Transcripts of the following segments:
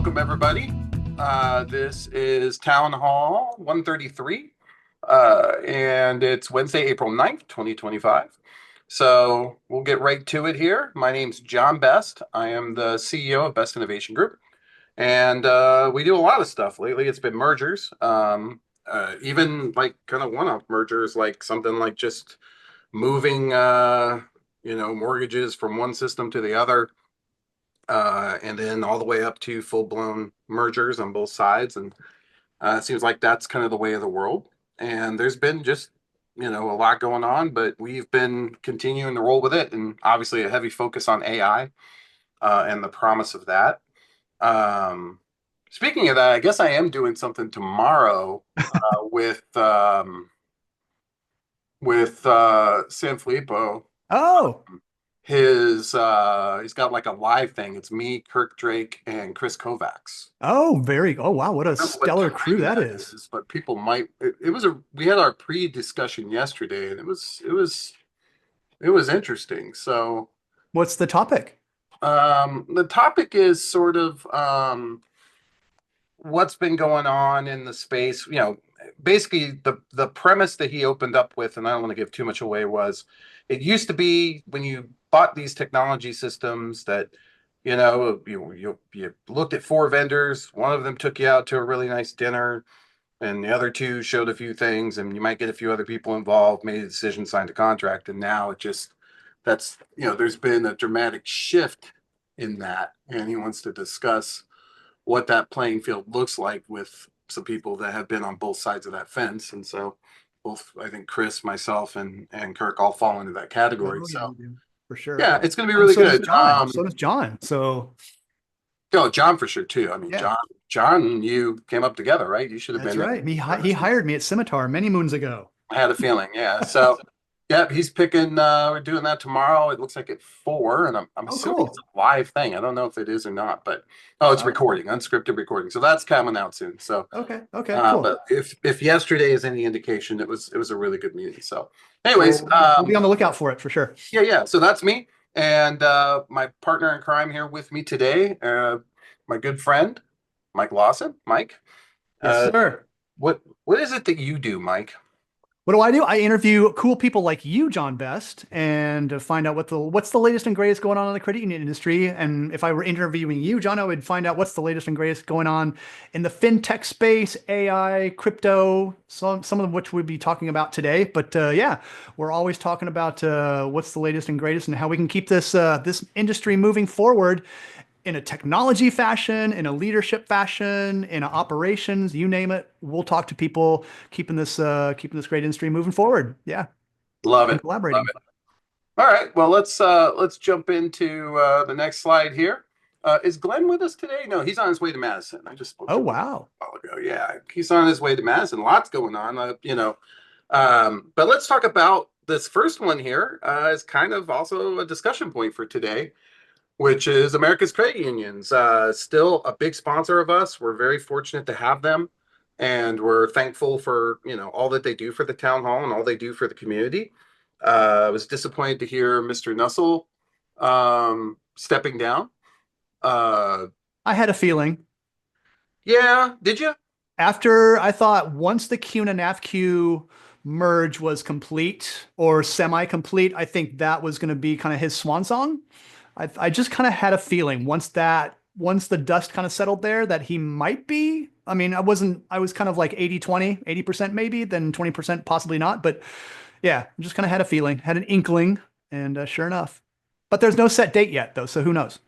welcome everybody. This is Town Hall 133, and it's Wednesday, April 9th, 2025. So we'll get right to it here. My name's John Best. I am the CEO of Best Innovation Group, and we do a lot of stuff lately. It's been mergers, even like kind of one-off mergers, like something like just moving, mortgages from one system to the other, and then all the way up to full-blown mergers on both sides. And it seems like that's kind of the way of the world. And there's been just, a lot going on, but we've been continuing to roll with it. And obviously a heavy focus on AI, and the promise of that. Speaking of that, I guess I am doing something tomorrow with Sanfilippo. Oh, He's got like a live thing. It's me, Kirk Drake, and Chris Kovacs. oh wow, what a I don't know what stellar crew time that that is. is, but people might. We had our pre-discussion yesterday, and it was interesting. So What's the topic? the topic is sort of what's been going on in the space. Basically the premise that he opened up with, and I don't want to give too much away, was it used to be when you bought these technology systems that you looked at four vendors, one of them took you out to a really nice dinner, and the other two showed a few things, and you might get a few other people involved, made a decision, signed a contract, and now there's been a dramatic shift in that, and he wants to discuss what that playing field looks like with some people that have been on both sides of that fence. And so both, I think Chris, myself, and Kirk all fall into that category. Oh yeah, So you do for sure. yeah, it's going to be And really so does good. John. So does John. So John for sure too. I mean, yeah, John, and you came up together, right? You should have that's been there. right. He hired me at Scimitar many moons ago. I had a feeling, yeah. So, yeah, he's picking. We're doing that tomorrow. It looks like at 4, and I'm Oh, assuming it's cool. a live thing. I don't know if it is or not, but oh, it's Oh, recording, unscripted recording. So that's coming out soon. So, okay, cool. but if yesterday is any indication, it was a really good meeting. So, Well, anyways, we'll be on the lookout for it for sure. yeah. So that's me, and my partner in crime here with me today, my good friend Mike Lawson. Mike, Yes, uh, sir. what is it that you do, Mike? What do I do? I interview cool people like you, John Best, and find out what's the latest and greatest going on in the credit union industry. And if I were interviewing you, John, I would find out what's the latest and greatest going on in the fintech space, AI, crypto, some of which we'll be talking about today. But yeah, we're always talking about what's the latest and greatest and how we can keep this industry moving forward in a technology fashion, in a leadership fashion, in a operations, you name it. We'll talk to people keeping this great industry moving forward. Yeah, Love and it. Love collaborating. it. All right. Well, let's jump into the next slide here. Is Glenn with us today? No, he's on his way to Madison. I just spoke Oh to him a wow. while ago. Yeah, he's on his way to Madison. Lots going on. But let's talk about this first one here. Is kind of also a discussion point for today, which is America's credit unions. Still a big sponsor of us. We're very fortunate to have them, and we're thankful for all that they do for the town hall and all they do for the community. I was disappointed to hear Mr. Nussel stepping down. Uh, I had a feeling yeah, did you? after I thought once the Q and NAFQ merge was complete or semi-complete, I think that was going to be kind of his swan song. I just kind of had a feeling once the dust kind of settled there that he might be. I mean, I was kind of like 80-20, 80% maybe, then 20% possibly not. But yeah, just kind of had a feeling, had an inkling, and sure enough. But there's no set date yet, though, so who knows?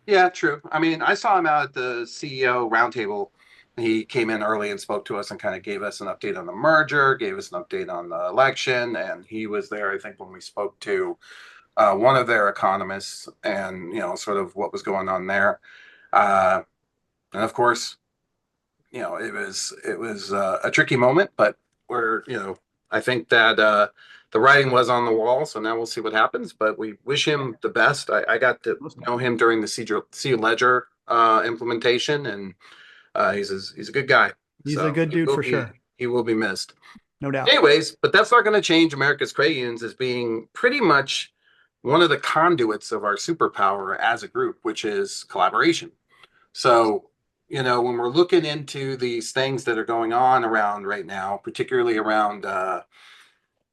Yeah, true. I mean, I saw him out at the CEO roundtable. He came in early and spoke to us and kind of gave us an update on the merger, gave us an update on the election, and he was there, I think, when we spoke to one of their economists and sort of what was going on there. Uh, and of course, it was a tricky moment, but I think that the writing was on the wall, so now we'll see what happens. But we wish him the best. I got to know him during the C Ledger implementation, and he's a good guy. He's a So good dude for sure. he will be missed. No doubt. Anyways, but that's not going to change America's credit unions as being pretty much one of the conduits of our superpower as a group, which is collaboration. So when we're looking into these things that are going on around right now, particularly around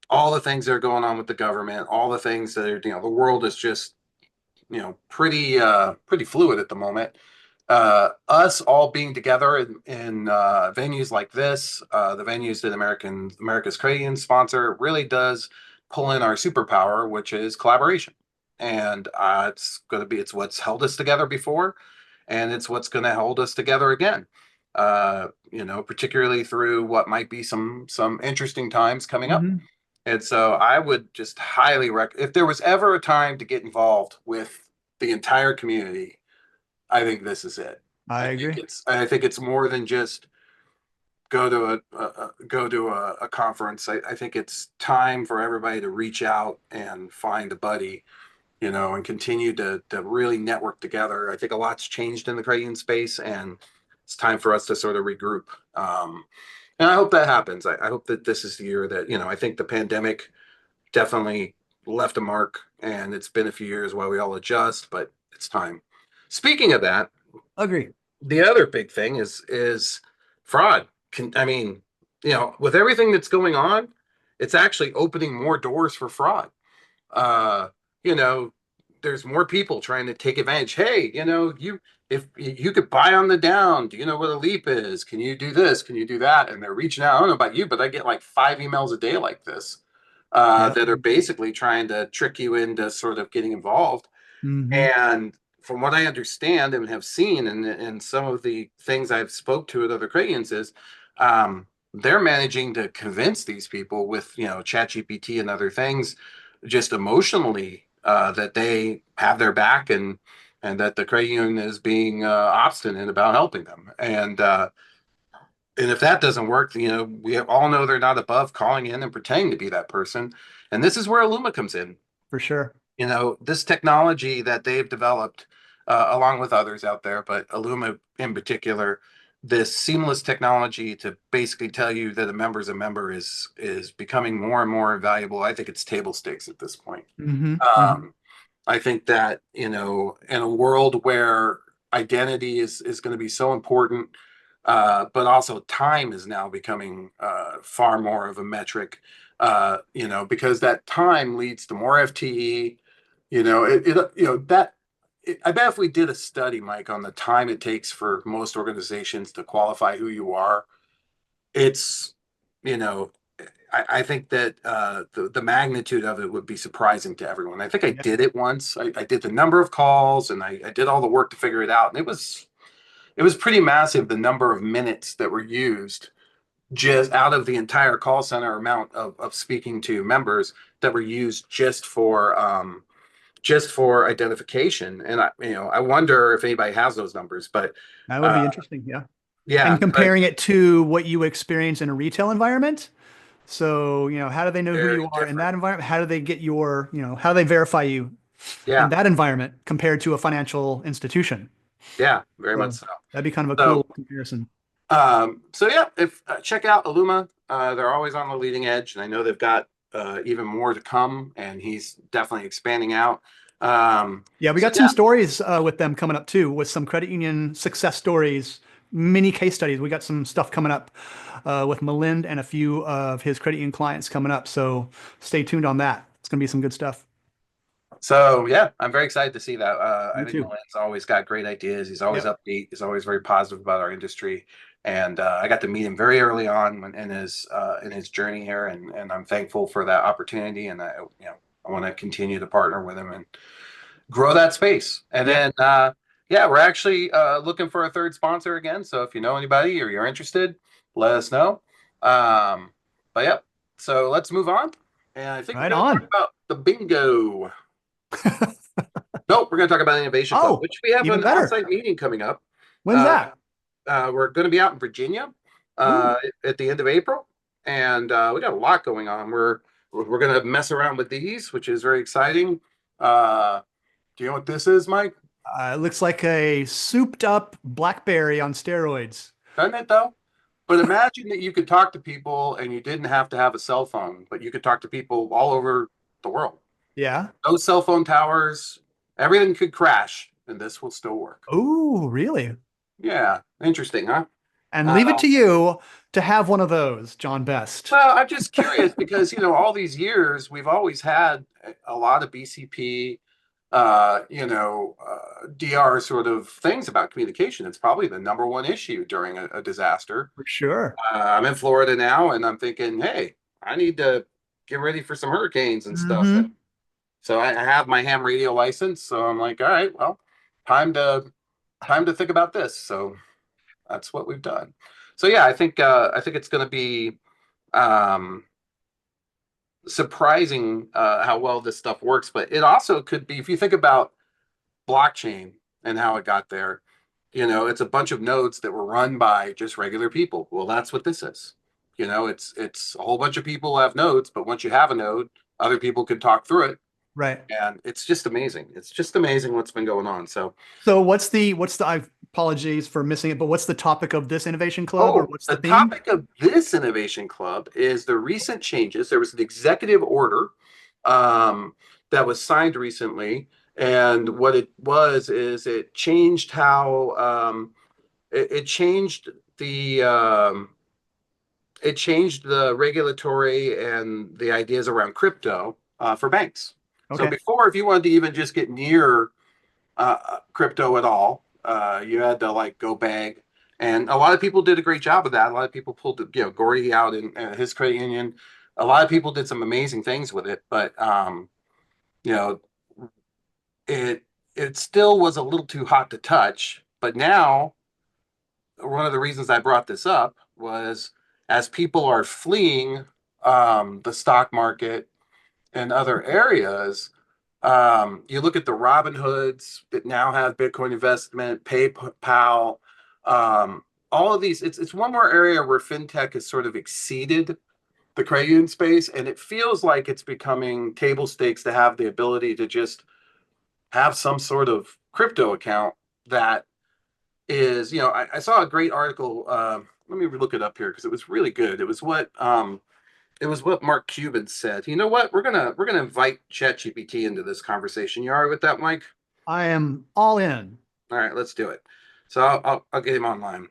all the things that are going on with the government, all the things that are, the world is just, pretty fluid at the moment. Us all being together in venues like this, the venues that America's Creation sponsor, really does pull in our superpower, which is collaboration. And it's what's held us together before, and it's what's going to hold us together again. Particularly through what might be some interesting times coming up. Hmm. And so I would just highly if there was ever a time to get involved with the entire community, I think this is it. I I think agree. it's more than just go to a conference. I think it's time for everybody to reach out and find a buddy, and continue to really network together. I think a lot's changed in the creating space, and it's time for us to sort of regroup. And I hope that happens. I hope that this is the year that, I think the pandemic definitely left a mark, and it's been a few years while we all adjust, but it's time. Speaking of that, Agree. the other big thing is fraud. I mean, with everything that's going on, it's actually opening more doors for fraud. Uh, you know, there's more people trying to take advantage. Hey, if you could buy on the down, do you know what a leap is? Can you do this? Can you do that? And they're reaching out. I don't know about you, but I get like 5 emails a day like this, Yeah. that are basically trying to trick you into sort of getting involved. Hmm. And from what I understand and have seen, and some of the things I've spoke to at other Crayons is, they're managing to convince these people with ChatGPT and other things, just emotionally, that they have their back, and that the Crayon is being obstinate about helping them. And if that doesn't work, we all know they're not above calling in and pretending to be that person. And this is where Illuma comes in. For sure. This technology that they've developed, along with others out there, but Illuma in particular, this seamless technology to basically tell you that a member's a member is becoming more and more valuable. I think it's table stakes at this point. Hmm. Hmm. Um, I think that, in a world where identity is going to be so important, but also time is now becoming far more of a metric, because that time leads to more FTE. I bet if we did a study, Mike, on the time it takes for most organizations to qualify who you are, it's, you know, I think that the magnitude of it would be surprising to everyone. I think I Yeah. did it once. I did the number of calls, and I did all the work to figure it out. And it was pretty massive, the number of minutes that were used just out of the entire call center amount of speaking to members that were used just for identification. And I wonder if anybody has those numbers, but That would uh, be interesting. Yeah. And yeah, but comparing it to what you experience in a retail environment. So, how do they know who very you are in different. that environment? How do they get how do they verify you in Yeah, that environment compared to a financial institution? yeah, very much So so. that'd be kind of a cool So comparison. so yeah, if check out Illuma. They're always on the leading edge, and I know they've got even more to come. And he's definitely expanding out. Yeah, we So got some yeah, stories with them coming up too, with some credit union success stories, mini case studies. We got some stuff coming up with Malind and a few of his credit union clients coming up. So stay tuned on that. It's going to be some good stuff. so yeah, I'm very excited to see that. I Me think too. Milan's always got great ideas. He's always Yep. upbeat. He's always very positive about our industry. And I got to meet him very early on in his journey here, and I'm thankful for that opportunity. And I want to continue to partner with him and grow that space. And Yeah. then yeah, we're actually looking for a third sponsor again. So if you know anybody or you're interested, let us know. But yeah, so let's move on. And I think we're Right going to talk on. about the bingo. Nope, we're going to talk about Innovation Club, Oh, which we have even an better. on-site meeting coming up. When's Uh, that? we're going to be out in Virginia Ooh, at the end of April, and we got a lot going on. We're going to mess around with these, which is very exciting. Uh, do you know what this is, Mike? it looks like a souped up blackberry on steroids. Doesn't it though? But imagine that you could talk to people and you didn't have to have a cell phone, but you could talk to people all over the world. Yeah. Those cell phone towers, everything could crash, and this will still work. Oh, really? Yeah, interesting, huh? And leave it Uh, to you to have one of those, John Best. well, I'm just curious because all these years we've always had a lot of BCP, DR sort of things about communication. It's probably the number one issue during a disaster. For sure. I'm in Florida now, and I'm thinking, hey, I need to get ready for some hurricanes and stuff. And Hmm. so I have my ham radio license. So I'm like, all right, well, time to time to think about this. So that's what we've done. So yeah, I think it's going to be um, surprising how well this stuff works. But it also could be, if you think about blockchain and how it got there, it's a bunch of nodes that were run by just regular people. Well, that's what this is. It's a whole bunch of people have nodes, but once you have a node, other people can talk through it, Right. and it's just amazing. It's just amazing what's been going on. So, So what's the I apologies for missing it, but what's the topic of this innovation club or oh, what's the the theme? topic of this innovation club is the recent changes. There was an executive order um, that was signed recently, and what it was is it changed the it changed the regulatory and the ideas around crypto for banks. So Okay. before, if you wanted to even just get near crypto at all, you had to like go beg. And a lot of people did a great job of that. A lot of people pulled, Gordy out in his credit union. A lot of people did some amazing things with it, but you know, it it still was a little too hot to touch. But now, one of the reasons I brought this up was as people are fleeing the stock market and other areas, you look at the Robin Hoods that now have Bitcoin investment, PayPal, all of these. It's one more area where fintech has sort of exceeded the credit union space, and it feels like it's becoming table stakes to have the ability to just have some sort of crypto account that is, I saw a great article. Let me look it up here because it was really good. It was what Mark Cuban said. You know what? We're gonna invite ChatGPT into this conversation. You all right with that, Mike? I am all in. All right, let's do it. So I'll get him online.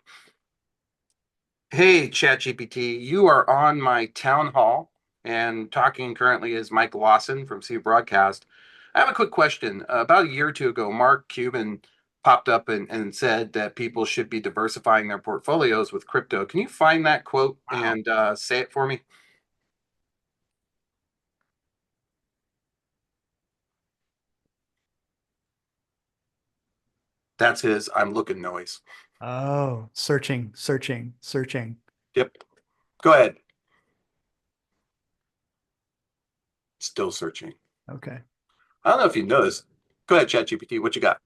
Hey, ChatGPT, you are on my town hall, and talking currently is Mike Lawson from C Broadcast. I have a quick question. About a year or two ago, Mark Cuban popped up and said that people should be diversifying their portfolios with crypto. Can you find that quote Wow. and say it for me? That's his I'm looking noise. Oh, searching, searching, searching. Yep. Go ahead. Still searching. Okay. I don't know if you noticed. Go ahead, ChatGPT. What you got?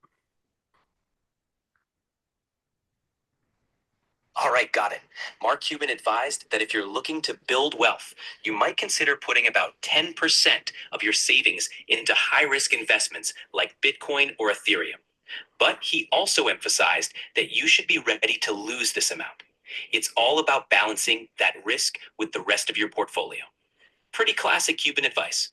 All right, got it. Mark Cuban advised that if you're looking to build wealth, you might consider putting about 10% of your savings into high risk investments like Bitcoin or Ethereum. But he also emphasized that you should be ready to lose this amount. It's all about balancing that risk with the rest of your portfolio. Pretty classic Cuban advice.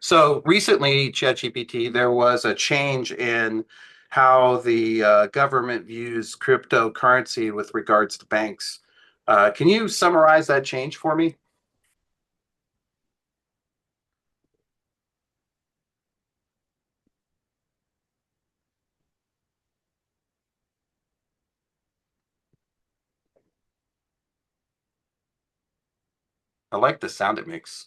So recently, ChatGPT, there was a change in how the government views cryptocurrency with regards to banks. Can you summarize that change for me? I like the sound it makes.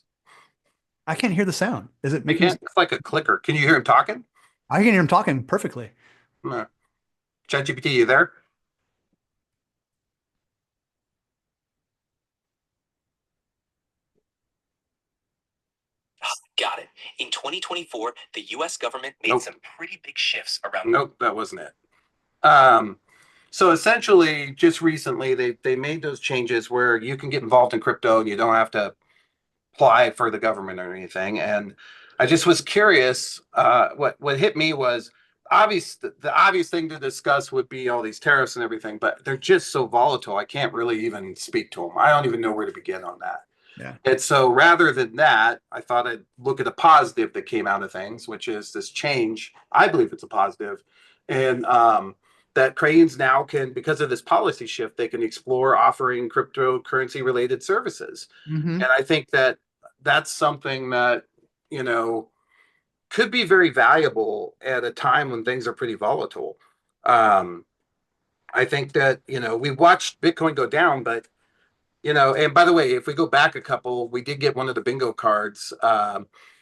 I can't hear the sound. Is it You making? can't, it's like a clicker. Can you hear him talking? I can hear him talking perfectly. Uh, ChatGPT, you there? Got it. In 2024, the US government made Nope. some pretty big shifts around. Nope, that wasn't it. Um, so essentially, just recently, they made those changes where you can get involved in crypto and you don't have to apply for the government or anything. And I just was curious. What hit me was the obvious thing to discuss would be all these tariffs and everything, but they're just so volatile. I can't really even speak to them. I don't even know where to begin on that. Yeah. And so rather than that, I thought I'd look at a positive that came out of things, which is this change. I believe it's a positive, and that Cranes now can, because of this policy shift, they can explore offering cryptocurrency related services. Mm-hmm. And I think that that's something that, you know, could be very valuable at a time when things are pretty volatile. Um, I think that, you know, we watched Bitcoin go down, but, you know, and by the way, if we go back a couple, we did get one of the bingo cards.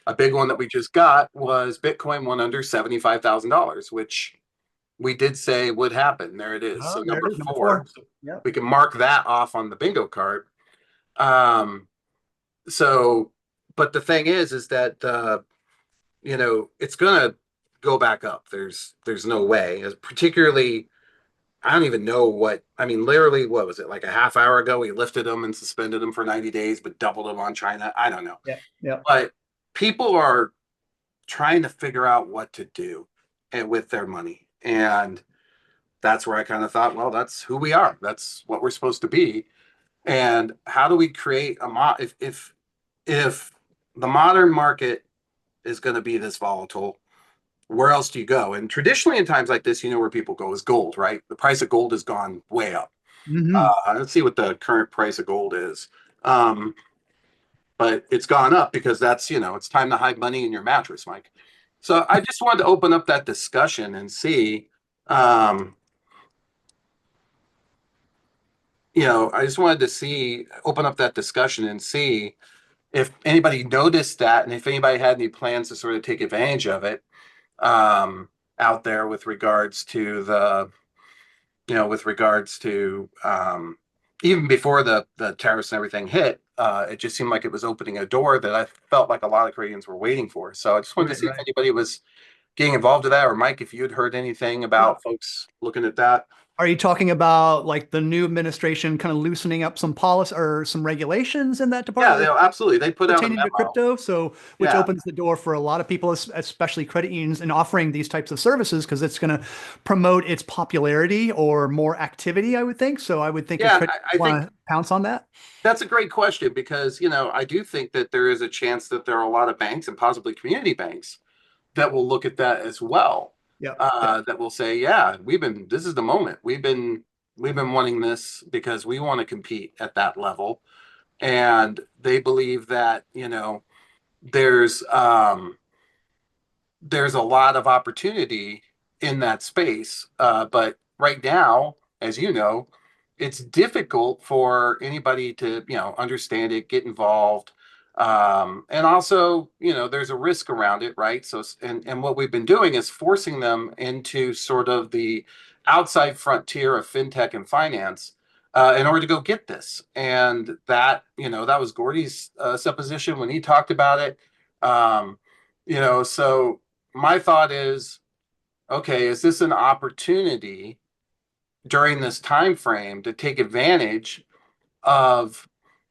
A big one that we just got was Bitcoin went under $75,000, which we did say would happen. There it is. So Oh, there number it is, number four, four. Yep. we can mark that off on the bingo card. Um, so, but the thing is that you know, it's gonna go back up. There's no way. As particularly, I don't even know what. I mean, literally, what was it like a half hour ago? We lifted them and suspended them for 90 days, but doubled them on China. I don't know. Yep. Yep. But people are trying to figure out what to do with their money, and that's where I kind of thought, well, that's who we are. That's what we're supposed to be. And how do we create if the modern market is going to be this volatile, where else do you go? And traditionally, in times like this, you know where people go is gold, right? The price of gold has gone way up. Mm-hmm. Let's see what the current price of gold is. Um, but it's gone up because that's, you know, it's time to hide money in your mattress, Mike. So I just wanted to open up that discussion and see, um, you know, I just wanted to see, open up that discussion and see if anybody noticed that and if anybody had any plans to sort of take advantage of it out there with regards to the, you know, with regards to even before the tariffs and everything hit, it just seemed like it was opening a door that I felt like a lot of Koreans were waiting for. So I just wanted to Right, see if right. anybody was getting involved with that, or Mike, if you had heard anything about folks looking at that. Are you talking about like the new administration kind of loosening up some policy or some regulations in that Yeah, department absolutely. They put out a pertaining to memo. crypto? So, which Yeah, opens the door for a lot of people, especially credit unions, in offering these types of services because it's going to promote its popularity or more activity, I would think. So, I would think a yeah. credit I think want to pounce on that. that's a great question because, you know, I do think that there is a chance that there are a lot of banks and possibly community banks that will look at that as well. Yep. Yep. That will say, yeah, this is the moment. We've been wanting this because we want to compete at that level. And they believe that, you know, there's there's a lot of opportunity in that space. But right now, as you know, it's difficult for anybody to, you know, understand it, get involved. And also, you know, there's a risk around it, right? So, and what we've been doing is forcing them into sort of the outside frontier of fintech and finance in order to go get this. And that, you know, that was Gordy's supposition when he talked about it. Um, you know, so my thought is, okay, is this an opportunity during this time frame to take advantage of,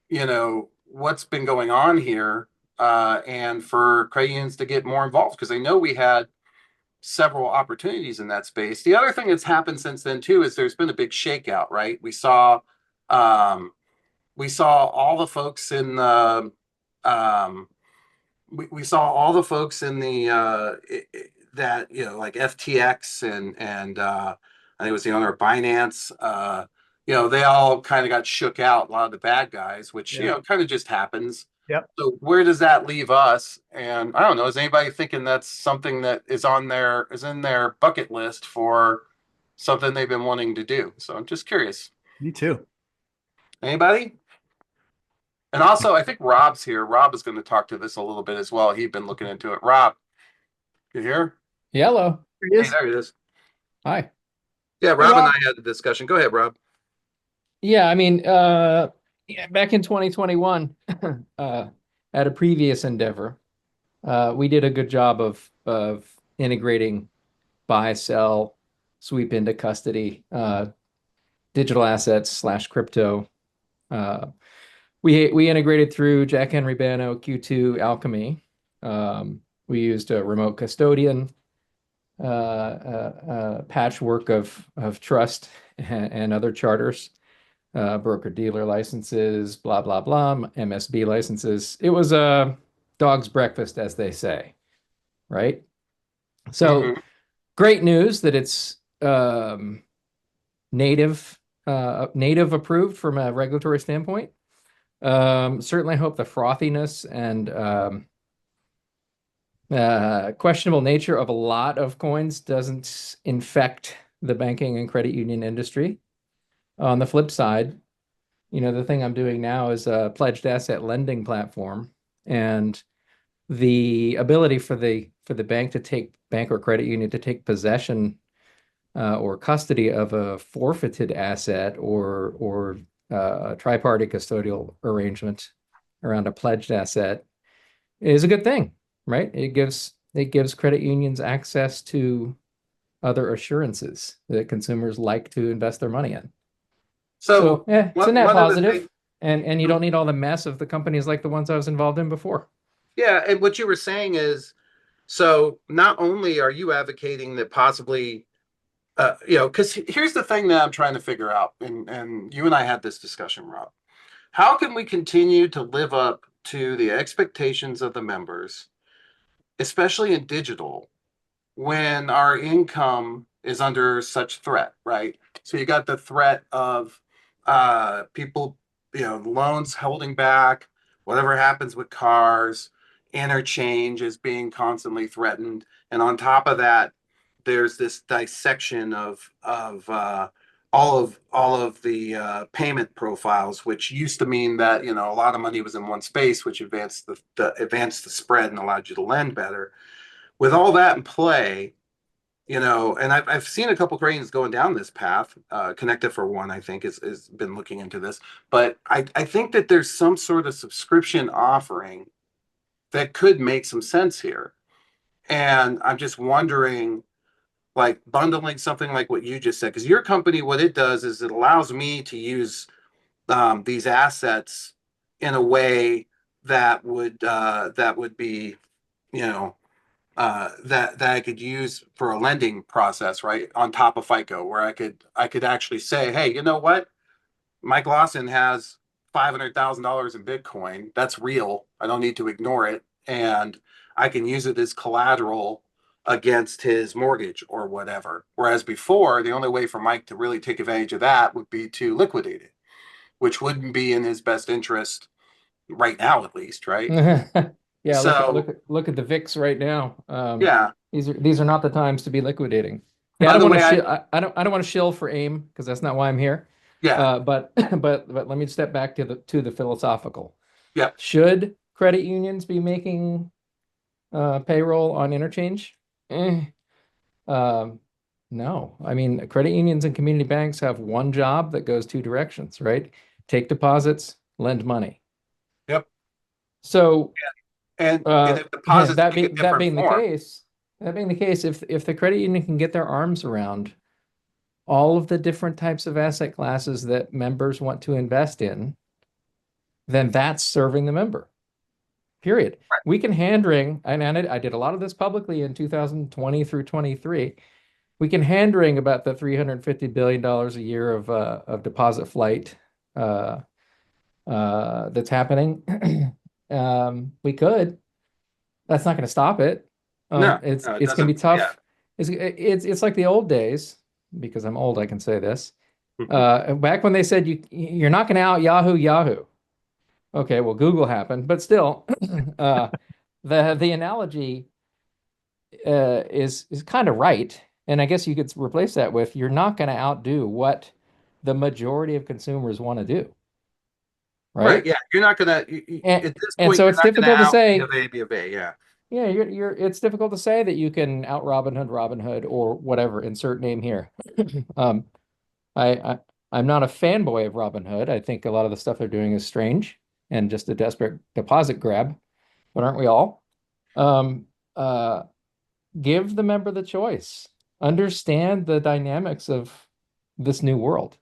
you know, what's been going on here, and for credit unions to get more involved? Because I know we had several opportunities in that space. The other thing that's happened since then too is there's been a big shakeout, right? Um, we saw all the folks in the um, we saw all the folks in the that, you know, like FTX and I think it was the owner of Binance. You know, they all kind of got shook out. A lot of the bad guys, which, you Yeah. know, kind of just happens. Yep. So where does that leave us? And I don't know. Is anybody thinking that's something that is in their bucket list for something they've been wanting to do? So I'm just curious. Me too. Anybody? And also, I think Rob's here. Rob is going to talk to this a little bit as well. He'd been looking into it. Rob, you here? Yellow. There he Hey, is. there he is. Hi. Yeah, Hey, Rob and Rob. I had a discussion. Go ahead, Rob. Yeah, I mean, yeah, back in 2021, at a previous endeavor, we did a good job of integrating buy, sell, sweep into custody, digital assets slash crypto. Uh, we integrated through Jack Henry Bano, Q2, Alchemy. We used a remote custodian, patchwork of trust and other charters, broker dealer licenses, blah, blah, blah, MSB licenses. It was a dog's breakfast, as they say, right? So Mhm. great news that it's native approved from a regulatory standpoint. Certainly hope the frothiness and questionable nature of a lot of coins doesn't infect the banking and credit union industry. On the flip side, the thing I'm doing now is a pledged asset lending platform, and the ability for the bank or credit union to take possession or custody of a forfeited asset or a tri-party custodial arrangement around a pledged asset is a good thing, right? It gives credit unions access to other assurances that consumers like to invest their money in. So So yeah, it's a net one of the positive, things, and you don't need all the mess of the companies like the ones I was involved in before. yeah, and what you were saying is, so not only are you advocating that possibly, because here's the thing that I'm trying to figure out, and you and I had this discussion, Rob. How can we continue to live up to the expectations of the members, especially in digital, when our income is under such threat, right? So you got the threat of people, loans holding back, whatever happens with cars, interchange is being constantly threatened. And on top of that, there's this dissection of all of the payment profiles, which used to mean that a lot of money was in one space, which advanced the spread and allowed you to lend better. With all that in play, and I've seen a couple cranes going down this path. Connected for one, I think, has been looking into this. But I think that there's some sort of subscription offering that could make some sense here. And I'm just wondering, like bundling something like what you just said, because your company, what it does is it allows me to use these assets in a way that would be, you know, that I could use for a lending process, right? On top of FICO, where I could actually say, hey, you know what? Mike Lawson has $500,000 in Bitcoin. That's real. I don't need to ignore it, and I can use it as collateral against his mortgage or whatever. Whereas before, the only way for Mike to really take advantage of that would be to liquidate it, which wouldn't be in his best interest right now, at least, right? Yeah, So, look at the VIX right now. yeah. These are not the times to be liquidating. Yeah, I By don't the want to way, shill. I don't want to shill for AIM because that's not why I'm here. yeah, But but let me step back to the philosophical. yeah, Should credit unions be making payroll on interchange? Eh. Um, no. I mean, credit unions and community banks have one job that goes two directions, right? Take deposits, lend money. yep. So And if deposits that take a being that different being the form, case, if the credit union can get their arms around all of the different types of asset classes that members want to invest in, then that's serving the member. Period. We can hand wring, and I did a lot of this publicly in 2020 through 23. We can hand wring about the $350 billion a year of deposit flight that's happening. We could. That's not going to stop it. no, It's no, it it's going to doesn't. be Yeah. tough. It's like the old days, because I'm old, I can say this. Back when they said you're not going to out Yahoo. Okay, well, Google happened, but still, uh, the analogy is kind of right, and I guess you could replace that with you're not going to outdo what the majority of consumers want to do, Right. right? Yeah. You're not gonna And at this and point. so You're it's not gonna difficult to out B say. of A, B of A. Yeah. Yeah, you're it's difficult to say that you can out Robin Hood or whatever, insert name here. Um, I I'm not a fanboy of Robin Hood. I think a lot of the stuff they're doing is strange and just a desperate deposit grab, but aren't we all? Um, uh, give the member the choice. Understand the dynamics of this new world,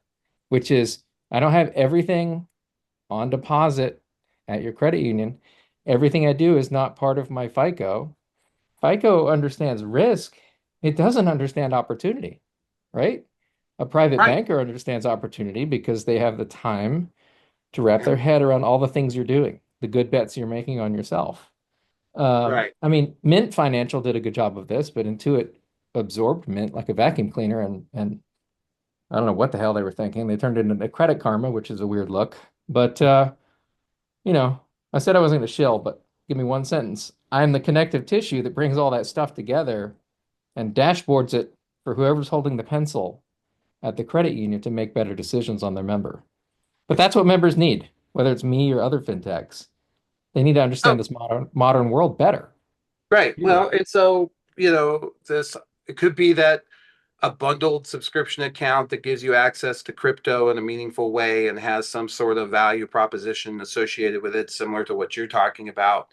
which is I don't have everything on deposit at your credit union. Everything I do is not part of my FICO. FICO understands risk. It doesn't understand opportunity, right? A private Right. banker understands opportunity because they have the time to wrap Yeah. their head around all the things you're doing, the good bets you're making on yourself. Right. I mean, Mint Financial did a good job of this, but Intuit absorbed Mint like a vacuum cleaner and I don't know what the hell they were thinking. They turned it into Credit Karma, which is a weird look. But you know, I said I wasn't going to shill, but give me one sentence. I'm the connective tissue that brings all that stuff together and dashboards it for whoever's holding the pencil at the credit union to make better decisions on their member. But that's what members need, whether it's me or other fintechs. They need to Oh, understand this modern world better. right. Period. Well, and so, this it could be that a bundled subscription account that gives you access to crypto in a meaningful way and has some sort of value proposition associated with it, similar to what you're talking about.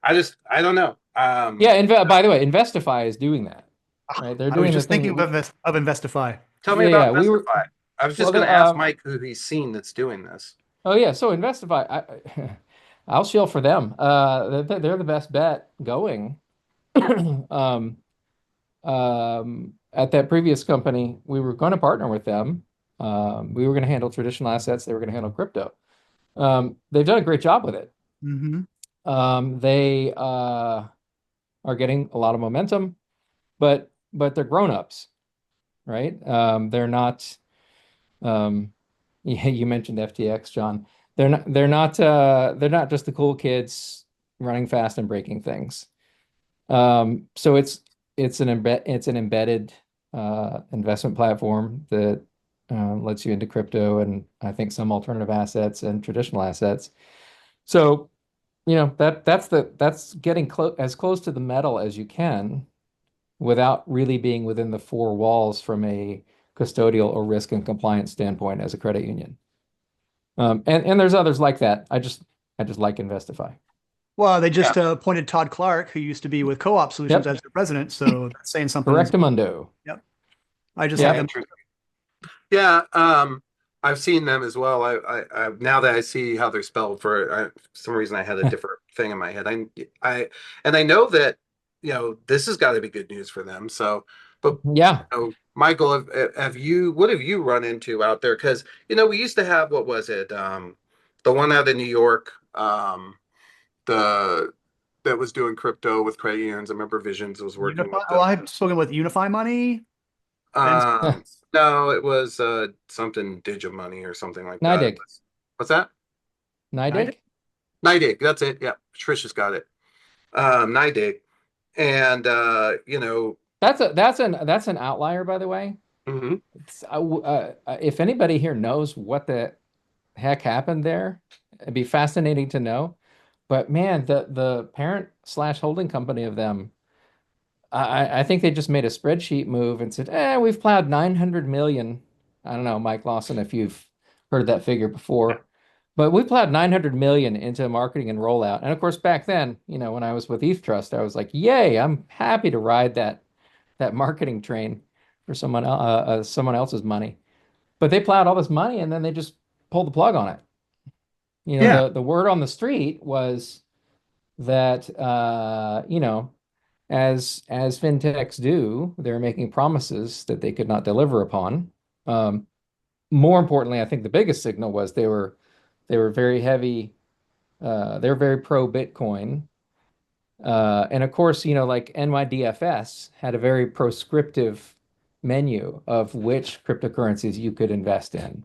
I don't know. Yeah, and by the way, Investify is doing that, right? They're I was doing the just thing thinking that we, of Investify. Tell me yeah, about yeah, we were, Vestify. I was well, just going the, to ask Mike who he's seen that's doing this. oh yeah, so Investify, I'll shill for them. They're the best bet going. Um, at that previous company, we were going to partner with them. We were going to handle traditional assets. They were going to handle crypto. They've done a great job with it. Mm-hmm. They are getting a lot of momentum, but they're grown-ups, right? They're not. Yeah, you mentioned FTX, John. They're not just the cool kids running fast and breaking things. So it's an embedded investment platform that lets you into crypto and I think some alternative assets and traditional assets. So, that's getting as close to the metal as you can without really being within the four walls from a custodial or risk and compliance standpoint as a credit union. And there's others like that. I just like Investify. Well, they Yeah, just appointed Todd Clark, who used to be with Co-op Solutions, Yep. as their president. So that's saying something. Correctamundo. Yep. I just yeah, had Yep. them. interesting. Yeah, I've seen them as well. I now that I see how they're spelled for some reason I had a different thing in my head. And I know that this has got to be good news for them. So, but Yeah. Michael, what have you run into out there? Because we used to have what was it, the one out of New York, the that was doing crypto with credit unions. I remember Visions was working Unify. with Well, them. I've spoken with Unify Money. Ben. Um, no, it was something Digimoney or something like that. NIDIG. What's that? NIDIG? NIDIG. That's it. Yeah, Trisha's got it. NIDIG, and That's an outlier, by the way. mhm. If anybody here knows what the heck happened there, it'd be fascinating to know. But man, the parent slash holding company of them, I think they just made a spreadsheet move and said, we've plowed 900 million. I don't know, Mike Lawson, if you've heard that figure before, but we plowed 900 million into marketing and rollout. And of course, back then, when I was with ETH Trust, I was like, yay, I'm happy to ride that marketing train for someone else's money. But they plowed all this money and then they just pulled the plug on it. Yeah. The word on the street was that as fintechs do, they're making promises that they could not deliver upon. More importantly, I think the biggest signal was they were very heavy. They're very pro Bitcoin. And of course, like NYDFS had a very proscriptive menu of which cryptocurrencies you could invest in,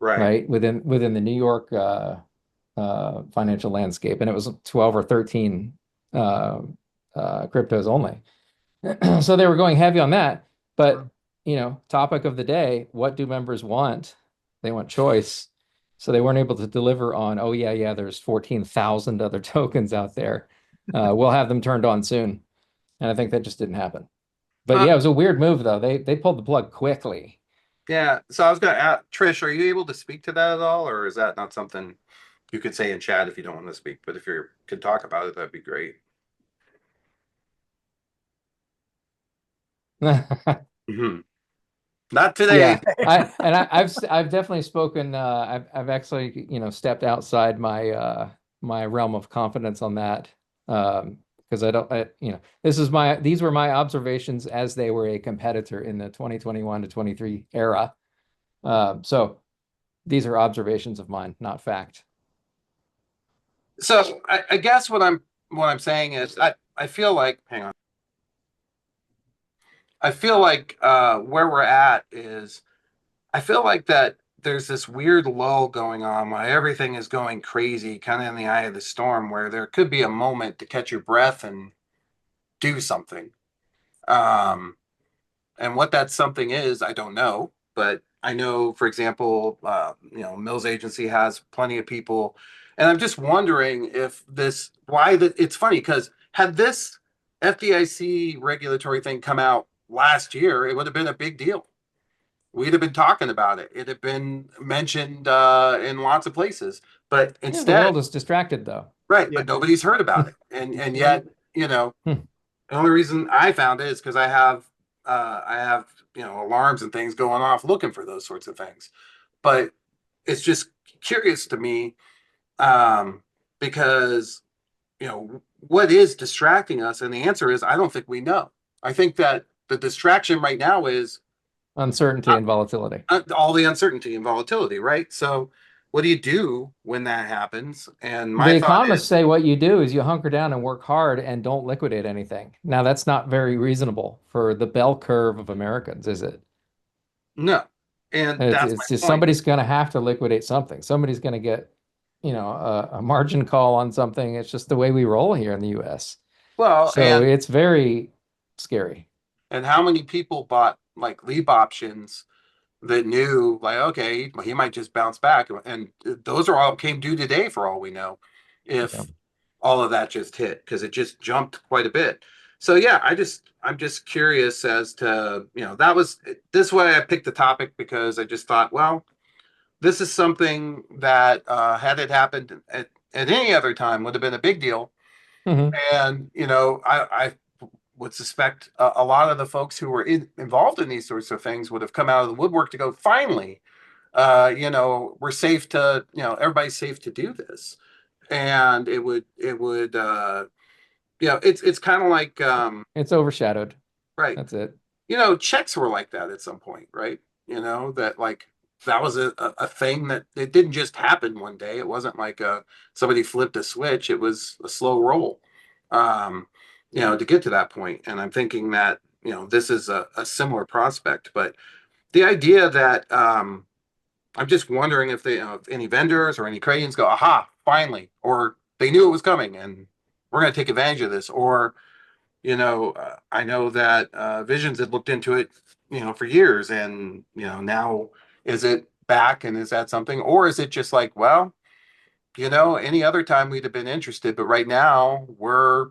Right. right? Within the New York financial landscape, and it was 12 or 13 cryptos only. So they were going heavy on that. But topic of the day: what do members want? They want choice. So they weren't able to deliver on. Oh yeah, there's 14,000 other tokens out there. We'll have them turned on soon, and I think that just didn't happen. But Uh, yeah, it was a weird move though. They pulled the plug quickly. yeah. So I was gonna ask Trish, are you able to speak to that at all, or is that not something you could say in chat if you don't want to speak? But if you could talk about it, that'd be great. Hmm. Not today. Yeah, I've definitely spoken. I've actually stepped outside my realm of confidence on that, because these were my observations as they were a competitor in the 2021 to 23 era. So these are observations of mine, not fact. So I guess what I'm saying is I feel like hang on. I feel like where we're at is I feel like that there's this weird lull going on while everything is going crazy, kind of in the eye of the storm, where there could be a moment to catch your breath and do something. Um, and what that something is, I don't know, but I know, for example, Mills Agency has plenty of people, and I'm just wondering if this why that it's funny because had this FDIC regulatory thing come out last year, it would have been a big deal. We'd have been talking about it. It had been mentioned in lots of places, but Yeah, the instead, world is distracted though. right? Yeah. But nobody's heard about it, and yet, you know, Hmm. the only reason I found it is because I have alarms and things going off looking for those sorts of things. But it's just curious to me um, because what is distracting us, and the answer is I don't think we know. I think that the distraction right now is Uncertainty and volatility. all the uncertainty and volatility, right? So, what do you do when that happens? And my The thought economists is say what you do is you hunker down and work hard and don't liquidate anything. Now, that's not very reasonable for the bell curve of Americans, is it? no. And that's my It's just point. somebody's going to have to liquidate something. Somebody's going to get, a margin call on something. It's just the way we roll here in the US. Well, So it's very scary. and how many people bought like leap options that knew like okay he might just bounce back, and those are all came due today for all we know Yeah. if all of that just hit because it just jumped quite a bit. So yeah, I'm just curious as to that was this way I picked the topic because I just thought, well, this is something that had it happened at any other time would have been a big deal. Hmm. And I would suspect a lot of the folks who were involved in these sorts of things would have come out of the woodwork to go, finally, we're safe to, everybody's safe to do this. And it's kind of like, It's overshadowed. right. That's it. Checks were like that at some point, right? That like that was a thing that it didn't just happen one day. It wasn't like somebody flipped a switch. It was a slow roll, um, to get to that point. And I'm thinking that, this is a similar prospect. But the idea that I'm just wondering if if any vendors or any Canadians go, aha, finally, or they knew it was coming and we're going to take advantage of this, or I know that Visions had looked into it, for years, and now is it back, and is that something, or is it just like, well, any other time we'd have been interested, but right now we're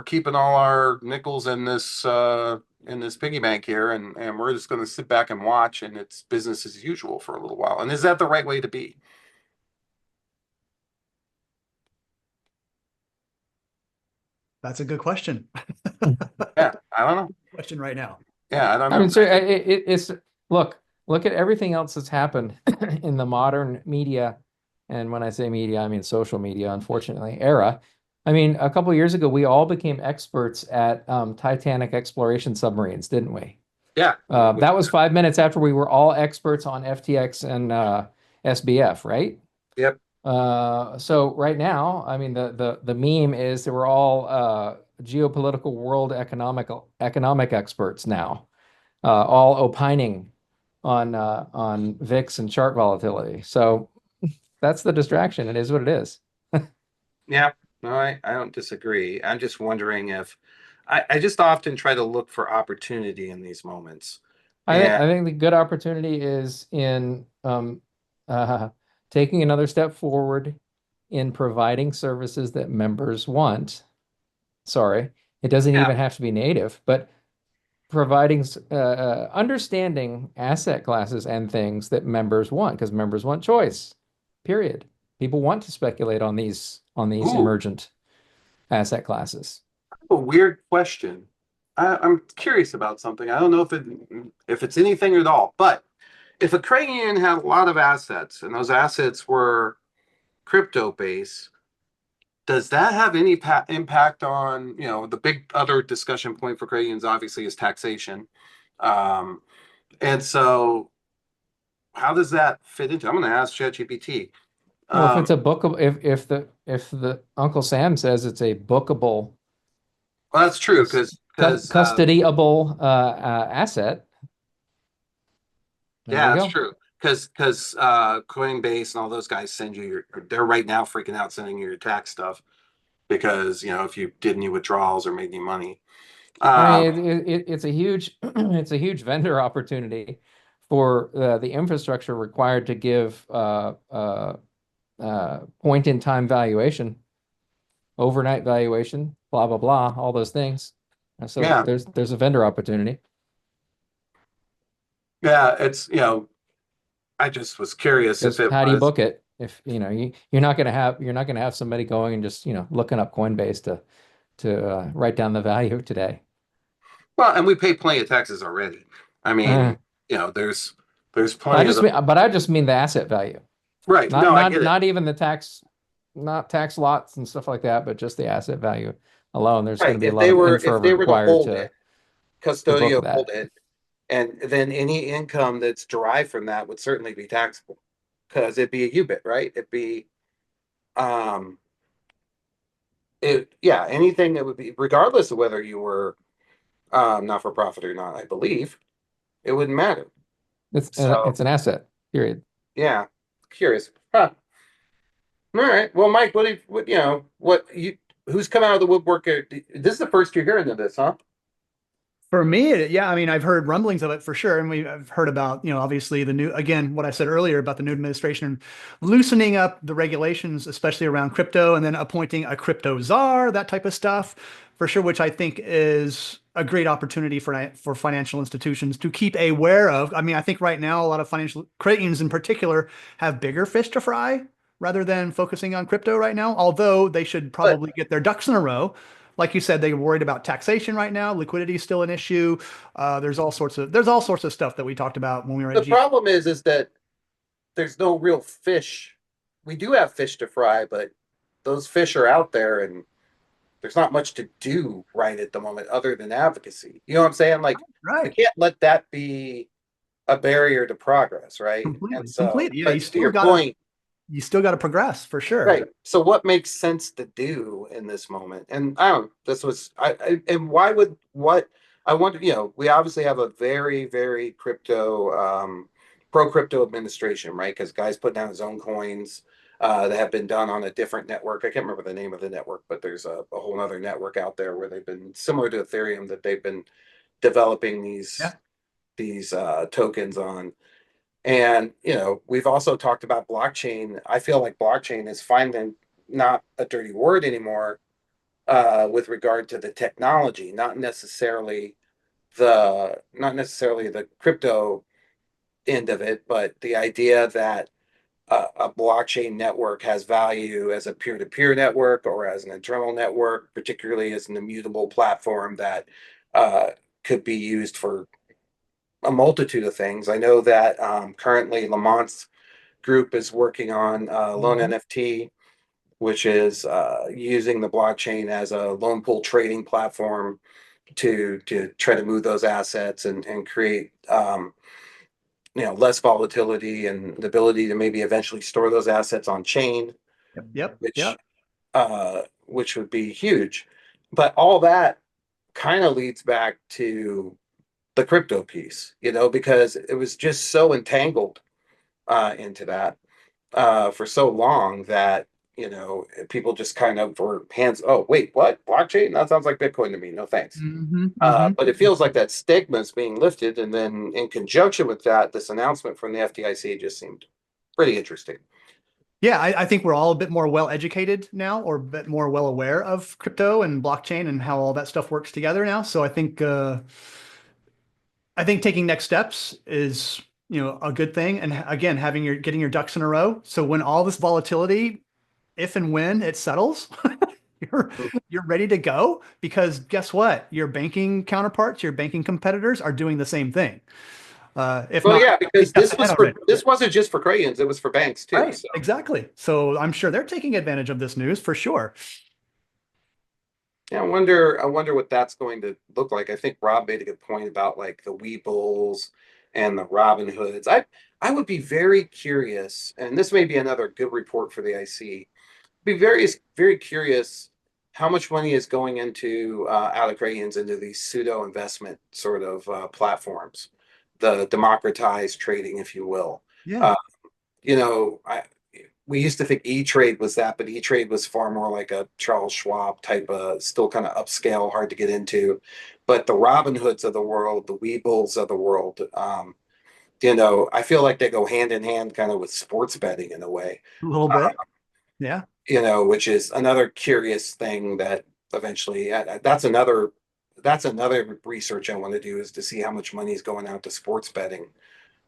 keeping all our nickels in this piggy bank here, and we're just going to sit back and watch, and it's business as usual for a little while. And is that the right way to be? That's a good question. Yeah, I don't know. Question right now. Yeah, I don't I mean, know. so it's look at everything else that's happened in the modern media, and when I say media, I mean social media, unfortunately, era. I mean, a couple of years ago, we all became experts at Titanic exploration submarines, didn't we? Yeah. That was 5 minutes after we were all experts on FTX and SBF, right? Yep. So right now, I mean, the meme is that we're all geopolitical world economic experts now, all opining on VIX and chart volatility. So that's the distraction. It is what it is. Yeah, no, I don't disagree. I'm just wondering if I just often try to look for opportunity in these moments. And I think the good opportunity is in uh, taking another step forward in providing services that members want. Sorry, it doesn't yeah, even have to be native, but providing understanding asset classes and things that members want because members want choice. Period. People want to speculate on these ooh, emergent asset classes. a weird question. I'm curious about something. I don't know if it's anything at all, but if a Craigian had a lot of assets and those assets were crypto based, does that have any impact on, the big other discussion point for Craigians obviously is taxation. Um, and so how does that fit into? I'm going to ask ChatGPT. Well, if it's Um, a bookable, if the Uncle Sam says it's a bookable, well, that's true because custodiable asset, There Yeah, you that's go. true. Because Coinbase and all those guys send you they're right now freaking out sending you your tax stuff because if you did any withdrawals or made any money. I Um, mean, it's a huge it's a huge vendor opportunity for the infrastructure required to give point in time valuation, overnight valuation, blah blah blah, all those things. So yeah, there's a vendor opportunity. yeah, it's I just was curious if Just it how do you was book it? If you're not gonna have somebody going and just looking up Coinbase to write down the value today. well, and we pay plenty of taxes already. I Uh, mean, there's plenty of the I just mean the asset value, right. not No, I not get it. not even the tax, not tax lots and stuff like that, but just the asset value alone. There's going Right. to be a lot of infra If they were to required hold it, to book custodial hold that. it, and then any income that's derived from that would certainly be taxable because it'd be a UBIT, right? It'd be um yeah, anything that would be regardless of whether you were not for profit or not, I believe, it wouldn't matter. So It's an asset, period. yeah, curious. Huh. All right. Well, Mike, what you who's come out of the woodwork? This is the first you're hearing of this, huh? For me, yeah, I mean, I've heard rumblings of it for sure, and I've heard about, obviously the new, again, what I said earlier about the new administration loosening up the regulations, especially around crypto, and then appointing a crypto czar, that type of stuff, for sure, which I think is a great opportunity for financial institutions to keep aware of. I mean, I think right now a lot of financial credit in particular have bigger fish to fry rather than focusing on crypto right now, although they should But probably get their ducks in a row. Like you said, they're worried about taxation right now. Liquidity is still an issue. There's all sorts of stuff that we talked about when we were at the G. problem is that there's no real fish. We do have fish to fry, but those fish are out there and there's not much to do right at the moment other than advocacy. You know what I'm saying? Like we Right. can't let that be a barrier to progress, right? And Completely. so, Completely. Yeah. but to your point, You still gotta progress for sure. right. So what makes sense to do in this moment? And I don't, this was, and why would what I wonder, we obviously have a very, very pro crypto administration, right? Because guys put down his own coins that have been done on a different network. I can't remember the name of the network, but there's a whole other network out there where they've been similar to Ethereum that they've been developing Yeah. these tokens on. And, we've also talked about blockchain. I feel like blockchain is finally not a dirty word anymore with regard to the technology, not necessarily the crypto end of it, but the idea that a blockchain network has value as a peer-to-peer network or as an internal network, particularly as an immutable platform that uh, could be used for a multitude of things. I know that currently Lamont's group is working on Loan Mhm. NFT, which is using the blockchain as a loan pool trading platform to try to move those assets and create less volatility and the ability to maybe eventually store those assets on chain, Yep. Yep. which Yep. would be huge. But all that kind of leads back to the crypto piece, because it was just so entangled into that for so long that people just kind of were hands. Oh, wait, what? Blockchain? That sounds like Bitcoin to me. No thanks. Hmm. Hmm. But it feels like that stigma is being lifted, and then in conjunction with that, this announcement from the FDIC just seemed pretty interesting. Yeah, I think we're all a bit more well educated now, or a bit more well aware of crypto and blockchain and how all that stuff works together now. So I think taking next steps is, a good thing. And again, getting your ducks in a row. So when all this volatility, if and when it settles, you're you're ready to go because guess what? Your banking counterparts, your banking competitors are doing the same thing. If Well, not, yeah, a because step ahead already. this wasn't just for crayons; it was for banks too. Right, So exactly. So I'm sure they're taking advantage of this news for sure. yeah, I wonder what that's going to look like. I think Rob made a good point about like the Weebles and the Robin Hoods. I would be very curious, and this may be another good report for the IC. Be very very curious how much money is going into out of into these pseudo investment sort of platforms the democratized trading, if you will. Yeah. Uh, you know, we used to think E-Trade was that, but E-Trade was far more like a Charles Schwab type of, still kind of upscale, hard to get into. But the Robin Hoods of the world, the Weebles of the world, I feel like they go hand in hand kind of with sports betting in a way, A little uh, bit. Yeah. which is another curious thing that eventually, that's another research I want to do, is to see how much money is going out to sports betting,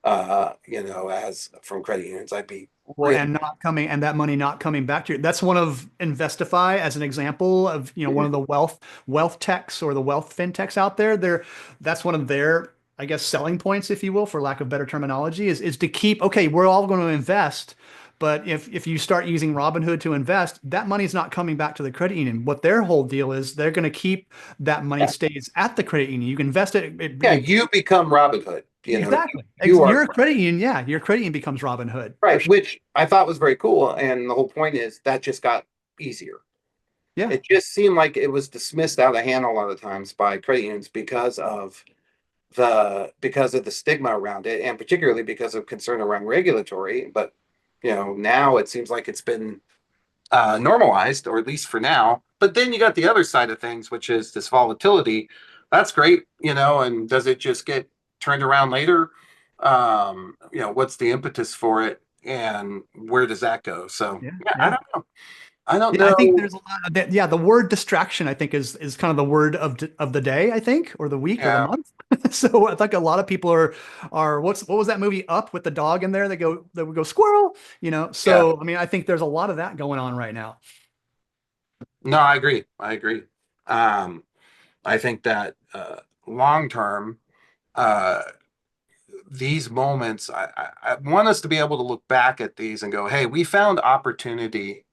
as from credit unions. I'd be Well, really, and not coming, and that money not coming back to you. That's one of Investify as an example of, one of the wealth techs or the wealth fintechs out there. That's one of their, I guess, selling points, if you will, for lack of better terminology, is to keep, okay, we're all going to invest, but if you start using Robinhood to invest, that money's not coming back to the credit union. What their whole deal is, they're going to keep that money yeah, stays at the credit union. You can invest it, yeah, you become Robin Hood. exactly. You are You're a credit union, yeah. Your credit union becomes Robinhood for right, sure. which I thought was very cool. And the whole point is that just got easier. Yeah. It just seemed like it was dismissed out of hand a lot of times by credit unions because of the stigma around it, and particularly because of concern around regulatory. But now it seems like it's been normalized, or at least for now. But then you got the other side of things, which is this volatility. That's great, and does it just get turned around later? What's the impetus for it, and where does that go? So Yeah. yeah, I Yeah. don't know. I don't Yeah, I think know. there's a lot of that. Yeah, the word distraction, I think, is kind of the word of the day, I think, or the week or the Yeah, month. So I think a lot of people are what was that movie Up with the dog in there that would go squirrel, yeah. So I mean, I think there's a lot of that going on right now. No, I agree. I agree. Um, I think that long term, uh, these moments, I want us to be able to look back at these and go, hey, we found opportunity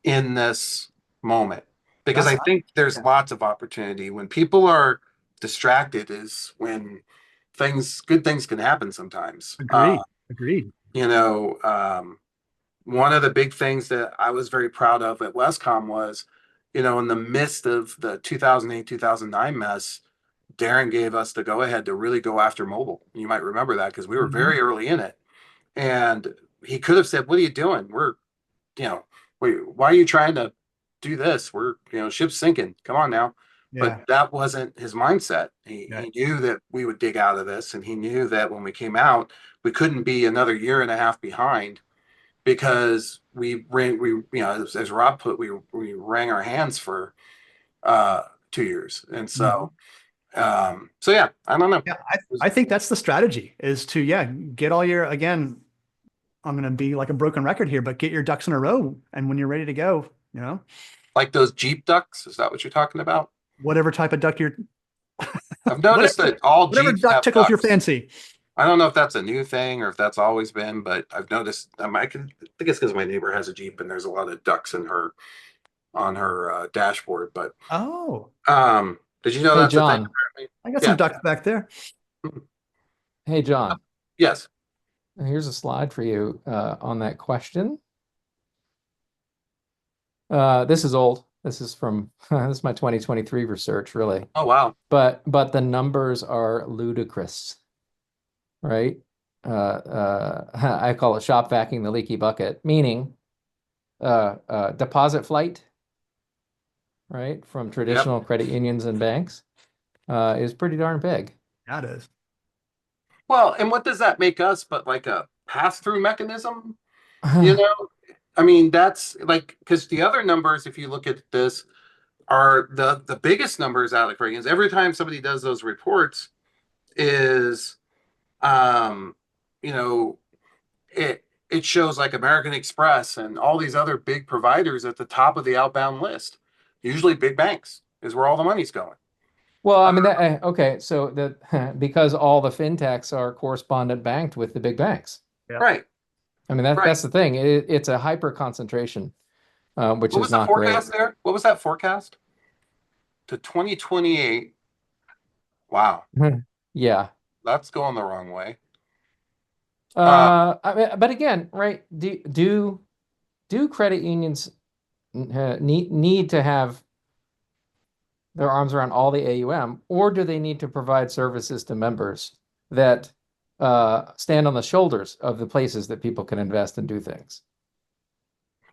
in this moment. Because That's I think there's yeah, lots of opportunity. When people are distracted is when good things can happen sometimes. agreed. Agreed. You know, one of the big things that I was very proud of at Westcom was, in the midst of the 2008, 2009 mess, Darren gave us the go ahead to really go after mobile. You might remember that because we were Mhm. very early in it. And he could have said, what are you doing? You know, wait, why are you trying to do this? Ship's sinking. Come on now. But Yeah. that wasn't his mindset. He, Yeah. he knew that we would dig out of this, and he knew that when we came out, we couldn't be another year and a half behind, because as Rob put, we wrang our hands for 2 years. And Mhm. so yeah, I don't know. Yeah, I think that's the strategy is to, yeah, get all your, again, I'm going to be like a broken record here, but get your ducks in a row. And when you're ready to go, Like those Jeep ducks, is that what you're talking about? whatever type of duck I've noticed whatever, that all whatever Jeeps duck have tickles your ducks. fancy. I don't know if that's a new thing or if that's always been, but I've noticed. I think it's because my neighbor has a Jeep and there's a lot of ducks on her dashboard. But Oh, did you know Hey, that's a thing? John. Apparently? I got some Yeah. ducks back there. Hey, John. Yes. Here's a slide for you on that question. This is old. This is from this is my 2023 research, really. Oh wow. But the numbers are ludicrous, right? I call it shop vacuuming the leaky bucket, meaning deposit flight, right, from Yep. traditional credit unions and banks is pretty darn big. That is. Well, and what does that make us but like a pass-through mechanism? You know, I mean, that's like, because the other numbers, if you look at this, are the biggest numbers out of Reagan's. Every time somebody does those reports, is um, you know, it shows like American Express and all these other big providers at the top of the outbound list. Usually, big banks is where all the money's going. Well, I mean okay, so that because all the fintechs are correspondent banked with the big banks. Yeah. Right, I mean right. that's the thing. It's a hyper concentration, which What is was the not great. forecast there? What was that forecast to 2028? Wow, Yeah. that's going the wrong way. Uh, I mean, but again, right? Do credit unions need to have their arms around all the AUM, or do they need to provide services to members that stand on the shoulders of the places that people can invest and do things.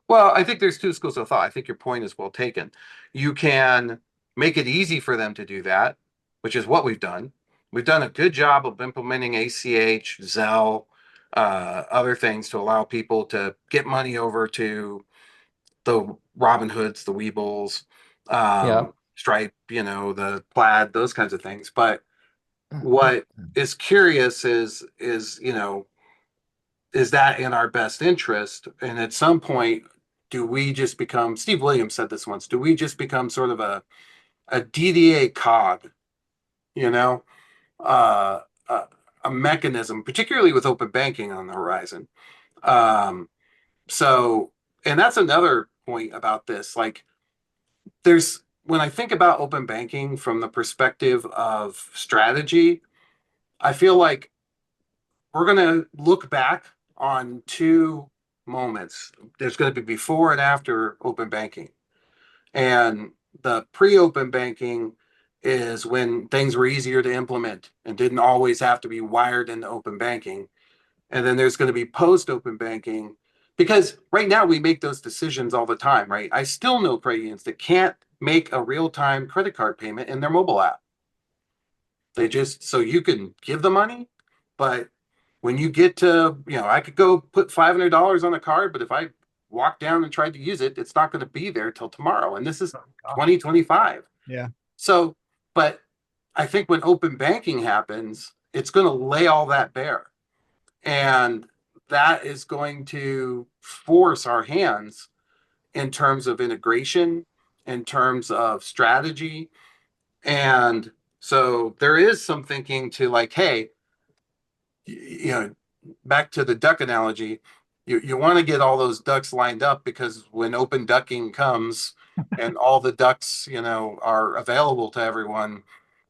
Well, I think there's two schools of thought. I think your point is well taken. You can make it easy for them to do that, which is what we've done. We've done a good job of implementing ACH, Zelle, other things to allow people to get money over to the Robin Hoods, the Weebles, Yeah. Stripe, the Plaid, those kinds of things. But what is curious is that in our best interest? And at some point, do we just become, Steve Williams said this once, do we just become sort of a DDA cog, you know, uh, a, a mechanism, particularly with open banking on the horizon? Um, so, and that's another point about this. Like, when I think about open banking from the perspective of strategy, I feel like we're going to look back on two moments. There's going to be before and after open banking. And the pre-open banking is when things were easier to implement and didn't always have to be wired into open banking. And then there's going to be post-open banking because right now we make those decisions all the time, right? I still know credit unions that can't make a real-time credit card payment in their mobile app. They just, so you can give the money, but when you get to, I could go put $500 on a card, but if I walk down and tried to use it, it's not going to be there till tomorrow. And this is 2025. Yeah. So, but I think when open banking happens, it's going to lay all that bare. And that is going to force our hands in terms of integration, in terms of strategy. And so there is some thinking to like, hey, you know, back to the duck analogy, you want to get all those ducks lined up because when open ducking comes and all the ducks, are available to everyone,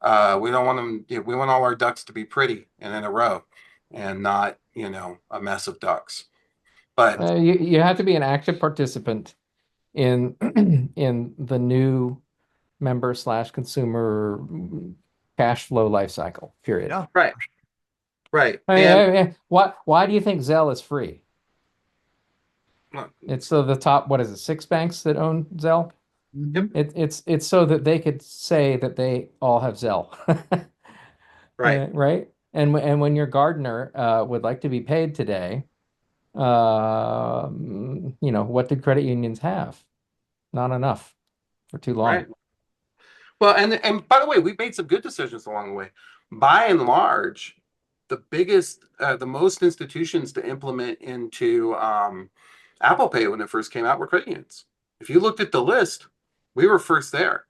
we don't want them, we want all our ducks to be pretty and in a row and not, a mess of ducks. But You have to be an active participant in in the new member slash consumer cash flow life cycle, period. Yeah. right, right. And Why do you think Zelle is free? well, It's so the top, what is it, six banks that own Zelle? Mhm. It's so that they could say that they all have Zelle. right. Right? And when your gardener would like to be paid today, what did credit unions have? Not enough for too long. Right. Well, and by the way, we've made some good decisions along the way. By and large, the most institutions to implement into Apple Pay when it first came out were credit unions. If you looked at the list, we were first there,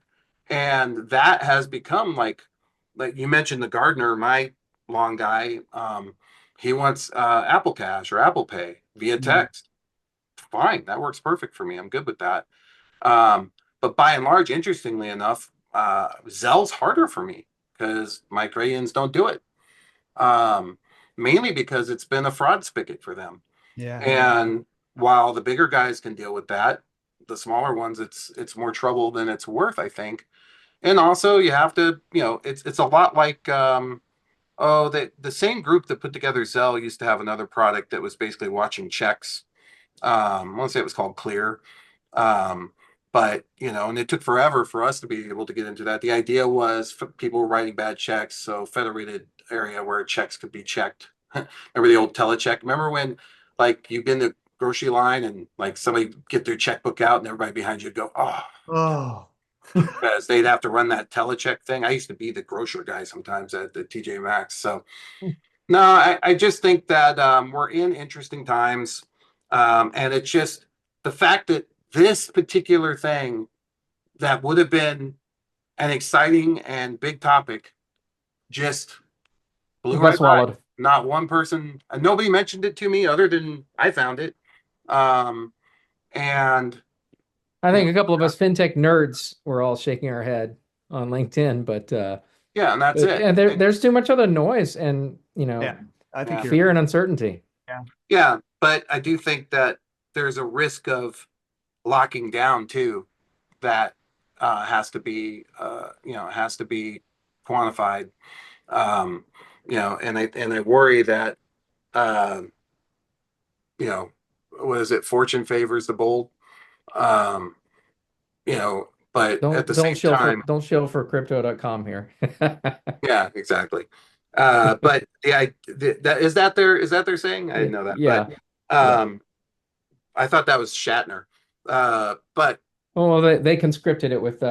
and that has become like you mentioned the gardener, my long guy. He wants Apple Cash or Apple Pay via Mhm. text. Fine, that works perfect for me. I'm good with that. Um, but by and large, interestingly enough, Zell's harder for me because my Crayons don't do it. Um, Mainly because it's been a fraud spigot for them. Yeah. And while the bigger guys can deal with that, the smaller ones, it's more trouble than it's worth, I think. And also, you have to, it's a lot like the same group that put together Zell used to have another product that was basically watching checks. I want to say it was called Clear. Um, but and it took forever for us to be able to get into that. The idea was people were writing bad checks, so federated area where checks could be checked. Remember the old telecheck? Remember when like you've been to grocery line and like somebody get their checkbook out and everybody behind you go, oh, Oh. because they'd have to run that telecheck thing. I used to be the grocery guy sometimes at the TJ Maxx. So no, I just think that we're in interesting times. And it's just the fact that this particular thing that would have been an exciting and big topic just blew It got right by. swallowed. Not one person, nobody mentioned it to me other than I found it. Um, and, I you think know, a couple of us fintech nerds were all shaking our head on LinkedIn, yeah, and that's but it. yeah, there's too much other noise and Yeah. I think Yeah. you're fear and uncertainty. yeah. Yeah, but I do think that there's a risk of locking down too that has to be quantified. Um, and I worry that, um, what is it? Fortune favors the bold. Um, but at the same time, Don't shill for crypto.com here. yeah, exactly. But that is that their saying? I didn't know that, but Yeah. Yeah. um, I thought that was Shatner. But Well, they conscripted it with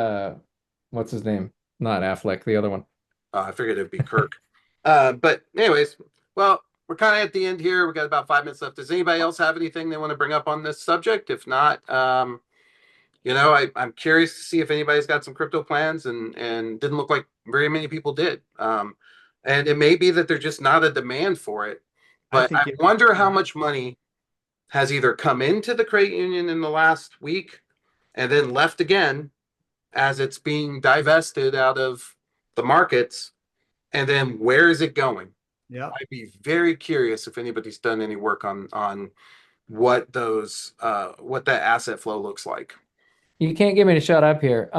what's his name? Not Affleck, the other one. I figured it'd be Kirk. But anyways, well, we're kind of at the end here. We got about 5 minutes left. Does anybody else have anything they want to bring up on this subject? If not, I'm curious to see if anybody's got some crypto plans, and didn't look like very many people did. And it may be that there's just not a demand for it. I But I think wonder how much money has either come into the credit union in the last week and then left again as it's being divested out of the markets, and then where is it going? Yeah. I'd be very curious if anybody's done any work on what that asset flow looks like. You can't get me to shut up here.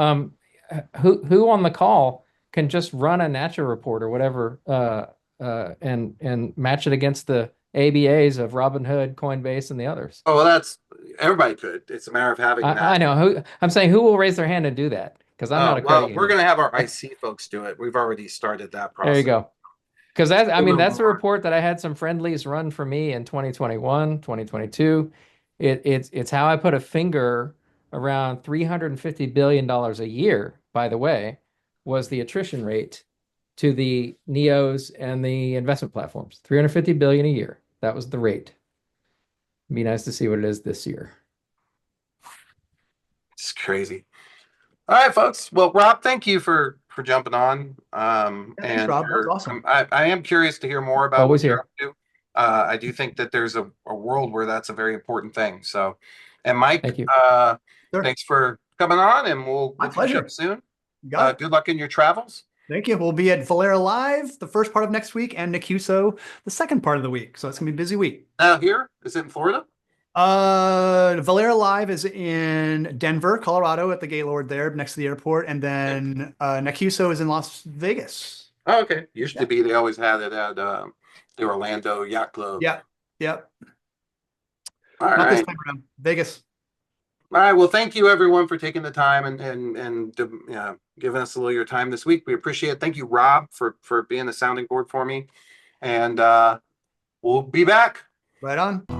Who on the call can just run a natural report or whatever, and match it against the ABAs of Robinhood, Coinbase, and the others? Oh, well, that's everybody could. It's a matter of having that. I know who I'm saying. Who will raise their hand and do that? Because I'm not a credit Well, we're union. going to have our IC folks do it. We've already started that There you process. go. Because I A mean, little that's a more. report that I had some friendlies run for me in 2021, 2022. It's how I put a finger around $350 billion a year, by the way, was the attrition rate to the NEOs and the investment platforms. 350 billion a year. That was the rate. It'd be nice to see what it is this year. It's crazy. All right, folks. Well, Rob, thank you for jumping on. Thanks, Rob. That was awesome. I am curious to hear more about Always what you're here. up to. I do think that there's a world where that's a very important thing. So, and Mike, Thank you. Sure. thanks for coming on, and My we'll catch pleasure. up soon. Got it. Good luck in your travels. Thank you. We'll be at Valera Live the first part of next week and Nicuso the second part of the week. So it's gonna be a busy week. Now, here is it in Florida? Valera Live is in Denver, Colorado, at the Gaylord there next to the airport, and then Nicuso is in Las Vegas. Oh, okay. Used to be. They always had it at the Orlando Yacht Club. Yeah. Yep. All Not this right. time around. Vegas. All right. Well, thank you everyone for taking the time and giving us a little of your time this week. We appreciate it. Thank you, Rob, for being a sounding board for me. And we'll be back. Right on.